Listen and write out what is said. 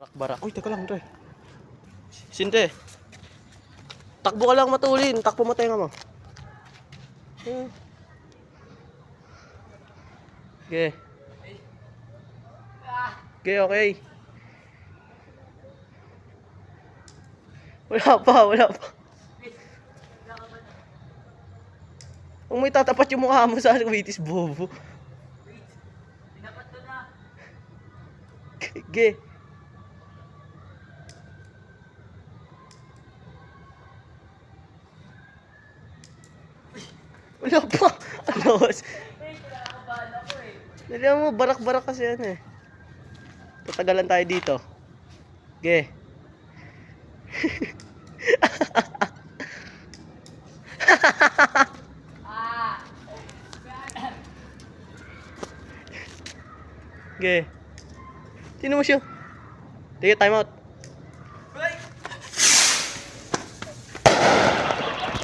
Barak-barak. Uy, teka lang, Dre. Sinte. Takbo ka lang matulin. Takbo mo tayo nga mo. Okay. Okay, okay. Wala pa. Kung may tatapat yung mukha mo sa Waitis bobo. Pinapat ko na. Okay. Wala pa. Alos. Wait, kinakabahan ako eh. Dali mo, barak-barak kasi yan eh. Tatagalan tayo dito. Okay. Okay. Sino mo siya? Sige, time out.